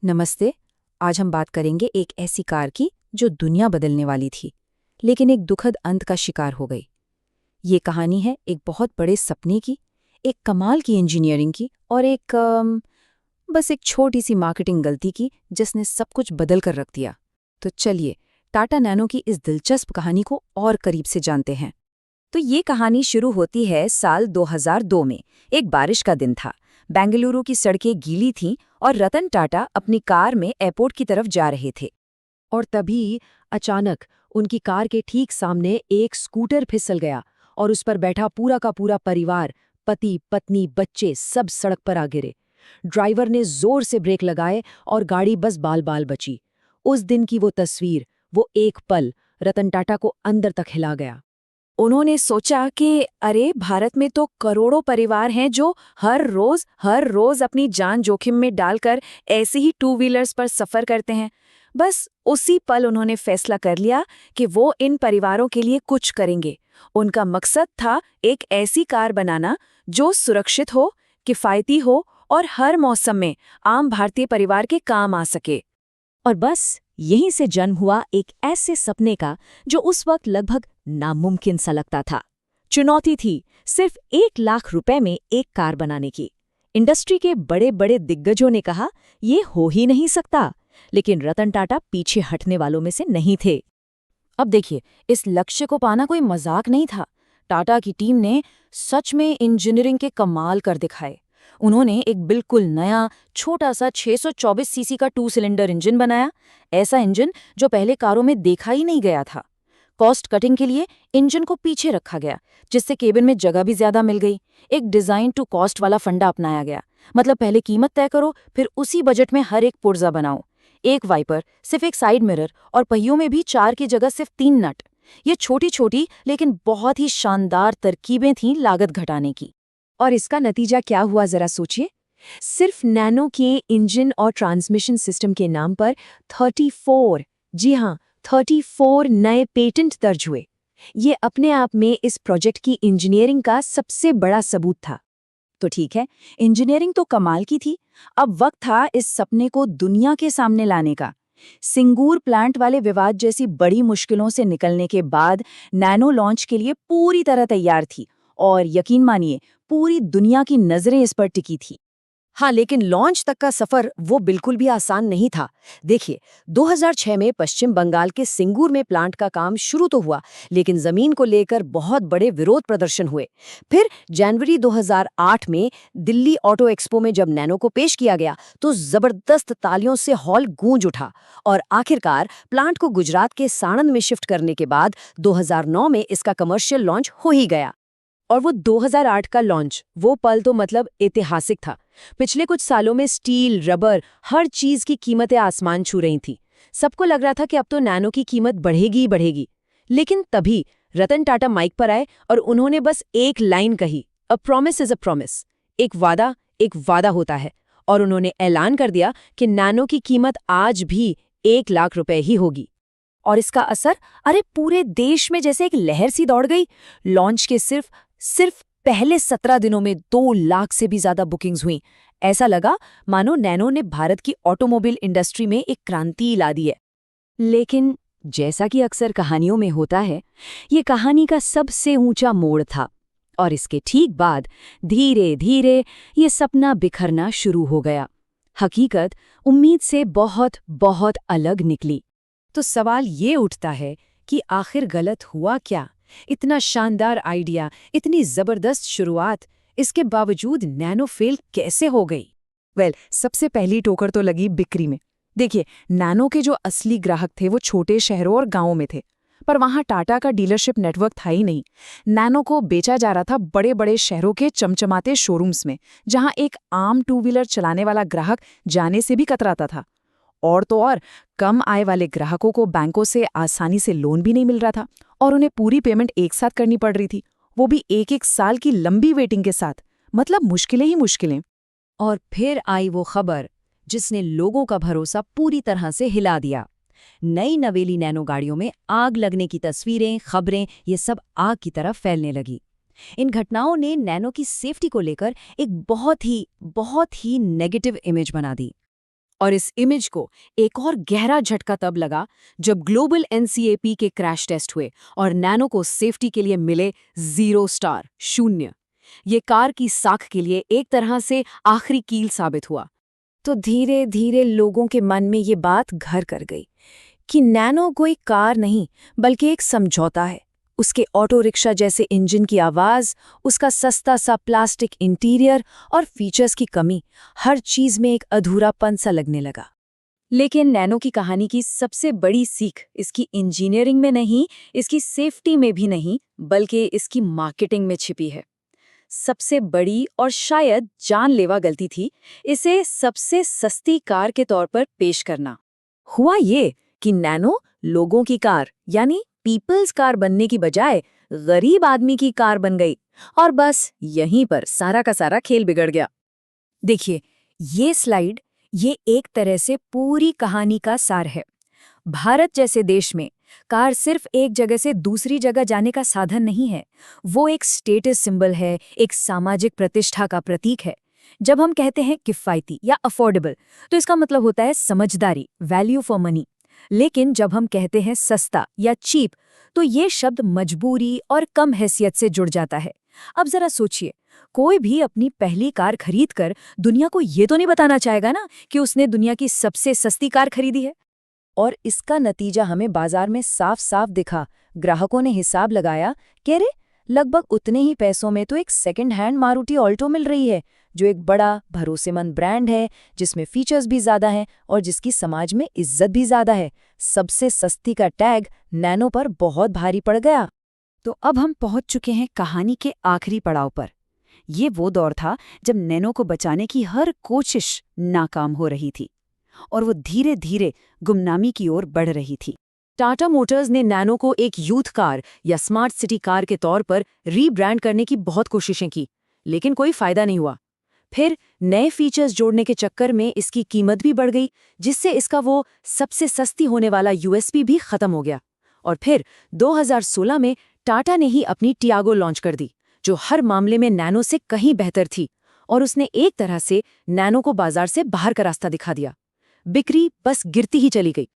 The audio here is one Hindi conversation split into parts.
नमस्ते। आज हम बात करेंगे एक ऐसी कार की जो दुनिया बदलने वाली थी, लेकिन एक दुखद अंत का शिकार हो गई। ये कहानी है एक बहुत बड़े सपने की, एक कमाल की इंजीनियरिंग की और बस एक छोटी सी मार्केटिंग गलती की जिसने सब कुछ बदल कर रख दिया। तो चलिए टाटा नैनो की इस दिलचस्प कहानी को और करीब से जानते हैं। तो ये कहानी शुरू होती है साल 2002 में। एक बारिश का दिन था। बेंगलुरु की सड़कें गीली थीं और रतन टाटा अपनी कार में एयरपोर्ट की तरफ जा रहे थे। और तभी अचानक उनकी कार के ठीक सामने एक स्कूटर फिसल गया और उस पर बैठा पूरा का पूरा परिवार, पति, पत्नी, बच्चे सब सड़क पर आ गिरे। ड्राइवर ने जोर से ब्रेक लगाए और गाड़ी बस बाल बाल बची। उस दिन की वो तस्वीर, वो एक पल रतन टाटा को अंदर तक हिला गया। उन्होंने सोचा कि अरे भारत में तो करोड़ों परिवार हैं जो हर रोज अपनी जान जोखिम में डालकर ऐसे ही टू व्हीलर्स पर सफर करते हैं। बस उसी पल उन्होंने फैसला कर लिया कि वो इन परिवारों के लिए कुछ करेंगे। उनका मकसद था एक ऐसी कार बनाना जो सुरक्षित हो, किफायती हो और हर मौसम में आम भारतीय परिवार के काम आ सके। और बस यहीं से जन्म हुआ एक ऐसे सपने का जो उस वक्त लगभग नामुमकिन सा लगता था। चुनौती थी सिर्फ 1 लाख रुपए में एक कार बनाने की। इंडस्ट्री के बड़े बड़े दिग्गजों ने कहा ये हो ही नहीं सकता, लेकिन रतन टाटा पीछे हटने वालों में से नहीं थे। अब देखिए, इस लक्ष्य को पाना कोई मजाक नहीं था। टाटा की टीम ने सच में इंजीनियरिंग के कमाल कर दिखाए। उन्होंने एक बिल्कुल नया छोटा सा 624 सीसी का 2 सिलेंडर इंजन बनाया। ऐसा इंजन जो पहले कारों में देखा ही नहीं गया था। कॉस्ट कटिंग के लिए इंजन को पीछे रखा गया, जिससे केबिन में जगह भी ज्यादा मिल गई। एक डिजाइन टू कॉस्ट वाला फंडा अपनाया गया। मतलब पहले कीमत तय करो, फिर उसी बजट में हर एक पुर्जा बनाओ। एक वाइपर, सिर्फ एक साइड मिरर और पहियों में भी 4 की जगह सिर्फ 3 नट। ये छोटी छोटी लेकिन बहुत ही शानदार तरकीबें थीं लागत घटाने की। और इसका नतीजा क्या हुआ जरा सोचिए। सिर्फ नैनो के इंजन और ट्रांसमिशन सिस्टम के नाम पर 34, जी हाँ, 34 नए पेटेंट दर्ज हुए। ये अपने आप में इस प्रोजेक्ट की इंजीनियरिंग का सबसे बड़ा सबूत था। तो ठीक है, इंजीनियरिंग तो कमाल की थी। अब वक्त था इस सपने को दुनिया के सामने लाने का। सिंगूर प्लांट वाले विवाद जैसी बड़ी मुश्किलों से निकलने के बाद नैनो लॉन्च के लिए पूरी तरह तैयार थी और यकीन मानिए पूरी दुनिया की नजरें इस पर टिकी थी। हाँ, लेकिन लॉन्च तक का सफर वो बिल्कुल भी आसान नहीं था। देखिए, 2006 में पश्चिम बंगाल के सिंगूर में प्लांट का काम शुरू तो हुआ, लेकिन जमीन को लेकर बहुत बड़े विरोध प्रदर्शन हुए। फिर जनवरी 2008 में दिल्ली ऑटो एक्सपो में जब नैनो को पेश किया गया, तो जबरदस्त तालियों से हॉल गूंज उठा। और आखिरकार प्लांट को गुजरात के साणंद में शिफ्ट करने के बाद 2009 में इसका कमर्शियल लॉन्च हो ही गया। और वो 2008 का लॉन्च, वो पल तो मतलब ऐतिहासिक था। पिछले कुछ सालों में स्टील, रबर, हर चीज की कीमतें आसमान छू रही थी। सबको लग रहा था कि अब तो नैनो की कीमत बढ़ेगी ही बढ़ेगी। लेकिन तभी रतन टाटा माइक पर आए और उन्होंने बस एक लाइन कही, a promise is a promise. एक वादा होता है। और उन्होंने ऐलान कर दिया कि नैनो की कीमत आज भी 1 लाख रुपए ही होगी। और इसका असर, अरे पूरे देश में जैसे एक लहर सी दौड़ गई। लॉन्च के सिर्फ पहले 17 दिनों में 2 लाख से भी ज्यादा बुकिंग्स हुई। ऐसा लगा मानो नैनो ने भारत की ऑटोमोबाइल इंडस्ट्री में एक क्रांति ला दी है। लेकिन जैसा कि अक्सर कहानियों में होता है, ये कहानी का सबसे ऊंचा मोड़ था। और इसके ठीक बाद धीरे धीरे ये सपना बिखरना शुरू हो गया। हकीकत उम्मीद से बहुत बहुत अलग निकली। तो सवाल ये उठता है कि आखिर गलत हुआ क्या? इतना शानदार आइडिया, इतनी जबरदस्त शुरुआत, इसके बावजूद नैनो फेल कैसे हो गई? सबसे पहली ठोकर तो लगी बिक्री में। देखिए, नैनो के जो असली ग्राहक थे वो छोटे शहरों और गांवों में थे, पर वहां टाटा का डीलरशिप नेटवर्क था ही नहीं। नैनो को बेचा जा रहा था बड़े बड़े शहरों के चमचमाते शोरूम्स में, जहां एक आम टू व्हीलर चलाने वाला ग्राहक जाने से भी कतराता था। और तो और कम आय वाले ग्राहकों को बैंकों से आसानी से लोन भी नहीं मिल रहा था और उन्हें पूरी पेमेंट एक साथ करनी पड़ रही थी, वो भी एक एक साल की लंबी वेटिंग के साथ। मतलब मुश्किलें ही मुश्किलें। और फिर आई वो खबर जिसने लोगों का भरोसा पूरी तरह से हिला दिया। नई नवेली नैनो गाड़ियों में आग लगने की तस्वीरें, खबरें, ये सब आग की तरह फैलने लगी। इन घटनाओं ने नैनो की सेफ्टी को लेकर एक बहुत ही नेगेटिव इमेज बना दी। और इस इमेज को एक और गहरा झटका तब लगा जब ग्लोबल एनसीएपी के क्रैश टेस्ट हुए और नैनो को सेफ्टी के लिए मिले 0 स्टार, 0। ये कार की साख के लिए एक तरह से आखिरी कील साबित हुआ। तो धीरे धीरे लोगों के मन में ये बात घर कर गई कि नैनो कोई कार नहीं बल्कि एक समझौता है। उसके ऑटो रिक्शा जैसे इंजन की आवाज़, उसका सस्ता सा प्लास्टिक इंटीरियर और फीचर्स की कमी, हर चीज़ में एक अधूरापन सा लगने लगा। लेकिन नैनो की कहानी की सबसे बड़ी सीख इसकी इंजीनियरिंग में नहीं, इसकी सेफ्टी में भी नहीं, बल्कि इसकी मार्केटिंग में छिपी है। सबसे बड़ी और शायद जानलेवा गलती थी इसे सबसे सस्ती कार के तौर पर पेश करना। हुआ ये कि नैनो लोगों की कार यानी पीपल्स कार बनने की बजाय गरीब आदमी की कार बन गई, और बस यहीं पर सारा का सारा खेल बिगड़ गया। देखिए, ये स्लाइड ये एक तरह से पूरी कहानी का सार है। भारत जैसे देश में कार सिर्फ एक जगह से दूसरी जगह जाने का साधन नहीं है, वो एक स्टेटस सिंबल है, एक सामाजिक प्रतिष्ठा का प्रतीक है। जब हम कहते हैं किफ़ायती या अफोर्डेबल, तो इसका मतलब होता है समझदारी, वैल्यू फॉर मनी। लेकिन जब हम कहते हैं सस्ता या चीप, तो ये शब्द मजबूरी और कम हैसियत से जुड़ जाता है। अब जरा सोचिए, कोई भी अपनी पहली कार खरीदकर दुनिया को ये तो नहीं बताना चाहेगा ना कि उसने दुनिया की सबसे सस्ती कार खरीदी है। और इसका नतीजा हमें बाजार में साफ साफ दिखा। ग्राहकों ने हिसाब लगाया कि अरे, लगभग उतने ही पैसों में तो एक सेकंड हैंड मारुति ऑल्टो मिल रही है, जो एक बड़ा भरोसेमंद ब्रांड है, जिसमें फीचर्स भी ज़्यादा हैं और जिसकी समाज में इज्जत भी ज़्यादा है। सबसे सस्ती का टैग नैनो पर बहुत भारी पड़ गया। तो अब हम पहुंच चुके हैं कहानी के आखिरी पड़ाव पर। ये वो दौर था जब नैनो को बचाने की हर कोशिश नाकाम हो रही थी और वो धीरे धीरे गुमनामी की ओर बढ़ रही थी। टाटा मोटर्स ने नैनो को एक यूथ कार या स्मार्ट सिटी कार के तौर पर रीब्रांड करने की बहुत कोशिशें की, लेकिन कोई फायदा नहीं हुआ। फिर नए फीचर्स जोड़ने के चक्कर में इसकी कीमत भी बढ़ गई, जिससे इसका वो सबसे सस्ती होने वाला यूएसपी भी खत्म हो गया। और फिर 2016 में टाटा ने ही अपनी टियागो लॉन्च कर दी, जो हर मामले में नैनो से कहीं बेहतर थी, और उसने एक तरह से नैनो को बाजार से बाहर का रास्ता दिखा दिया। बिक्री बस गिरती ही चली गई।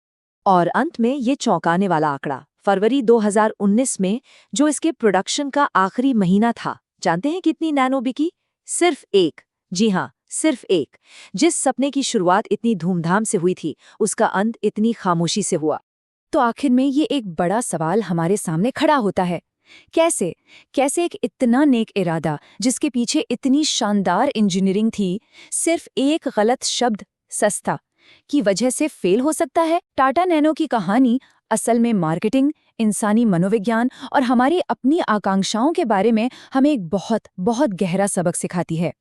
और अंत में ये चौंकाने वाला आंकड़ा, फरवरी 2019 में, जो इसके प्रोडक्शन का आखिरी महीना था, जानते हैं कितनी नैनो बिकी? सिर्फ एक। जी हाँ, सिर्फ एक। जिस सपने की शुरुआत इतनी धूमधाम से हुई थी, उसका अंत इतनी खामोशी से हुआ। तो आखिर में ये एक बड़ा सवाल हमारे सामने खड़ा होता है, कैसे एक इतना नेक इरादा, जिसके पीछे इतनी शानदार इंजीनियरिंग थी, सिर्फ एक गलत शब्द सस्ता की वजह से फेल हो सकता है? टाटा नैनो की कहानी असल में मार्केटिंग, इंसानी मनोविज्ञान और हमारी अपनी आकांक्षाओं के बारे में हमें एक बहुत बहुत गहरा सबक सिखाती है।